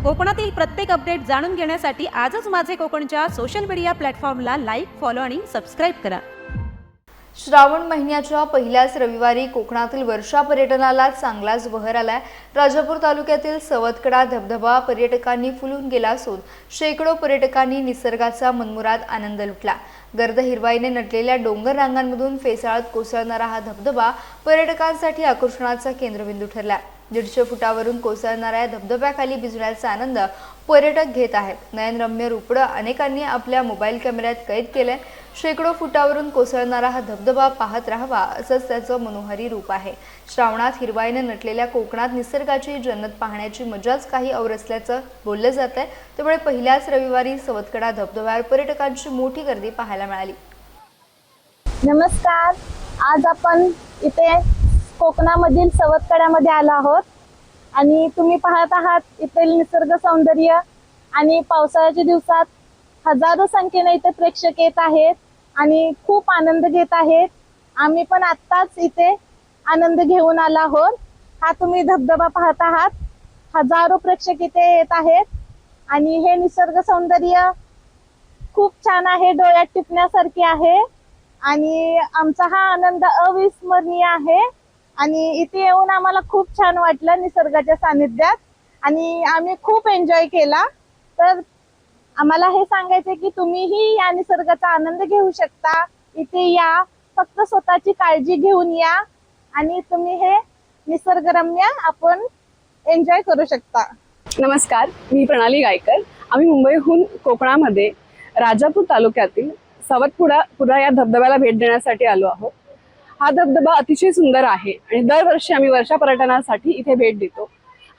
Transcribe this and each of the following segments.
कोकणातील प्रत्येक अपडेट जाणून घेण्यासाठी आजच माझे कोकणच्या सोशल मीडिया प्लॅटफॉर्मला लाईक, फॉलो आणि सबस्क्राईब करा। श्रावण महिन्याच्या पहिल्याच रविवारी कोकणातील वर्षा पर्यटनाला चांगलाच बहर आलाय। राजापूर तालुक्यातील सवतकडा धबधबा पर्यटकांनी फुलून गेला असून शेकडो पर्यटकांनी निसर्गाचा मनमुराद आनंद लुटला। गर्द हिरवाईने नटलेल्या डोंगर रांगांमधून फेसाळत कोसळणारा हा धबधबा पर्यटकांसाठी आकर्षणाचा केंद्रबिंदू ठरला। 150 फुटावरून कोसळणाऱ्या धबधब्याखाली भिजण्याचा आनंद पर्यटक घेत आहेत। नयनरम्य रूपडं अनेकांनी आपल्या मोबाईल कॅमेऱ्यात कैद केले। शेकडो फुटावरून कोसळणारा हा धबधबा पाहत राहावा असंच त्याचं मनोहारी रूप आहे। श्रावणात हिरवाईने नटलेल्या कोकणात निसर्गाची जन्नत पाहण्याची मजाच काही और असल्याचं बोललं जात आहे। त्यामुळे पहिल्याच रविवारी सवतकडा धबधब्यावर पर्यटकांची मोठी गर्दी पाहायला मिळाली। नमस्कार, आज आपण इथे कोकणामधील सवतकड्यामध्ये आलो आहोत आणि तुम्ही पाहत आहात इथले निसर्ग सौंदर्य आणि पावसाळ्याच्या दिवसात हजारो संख्येने इथे प्रेक्षक येत आहेत आणि खूप आनंद घेत आहेत। आम्ही पण आत्ताच इथे आनंद घेऊन आलो आहोत। हा तुम्ही धबधबा पाहत आहात, हजारो प्रेक्षक इथे येत आहेत आणि हे निसर्ग सौंदर्य खूप छान आहे, डोळ्यात टिपण्यासारखे आहे आणि आमचा हा आनंद अविस्मरणीय आहे। आणि इथे येऊन आम्हाला खूप छान वाटलं निसर्गाच्या सानिध्यात आणि आम्ही खूप एन्जॉय केला। तर आम्हाला हे सांगायचे की तुम्हीही या निसर्गाचा आनंद घेऊ शकता। इथे या, फक्त स्वतःची काळजी घेऊन या आणि तुम्ही हे निसर्गरम्य आपण एन्जॉय करू शकता। नमस्कार, मी प्रणाली गायकर। आम्ही मुंबईहून कोकणामध्ये राजापूर तालुक्यातील सवतपुरा या धबधब्याला भेट देण्यासाठी आलो आहोत। हा धबधबा अतिशय सुंदर आहे आणि दरवर्षी आम्ही वर्षा पर्यटनासाठी इथे भेट देतो।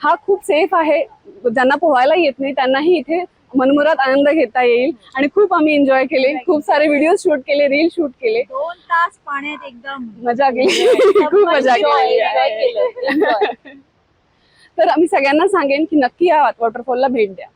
हा खूप सेफ आहे, ज्यांना पोहायला येत नाही त्यांनाही इथे मनमुराद आनंद घेता येईल आणि खूप आम्ही एन्जॉय केले। खूप सारे व्हिडिओ शूट केले, रील शूट केले। 2 तास पाण्यात एकदम मजा केली, खूप मजा केली। तर आम्ही सगळ्यांना सांगेन की नक्की या वॉटरफॉलला भेट द्या।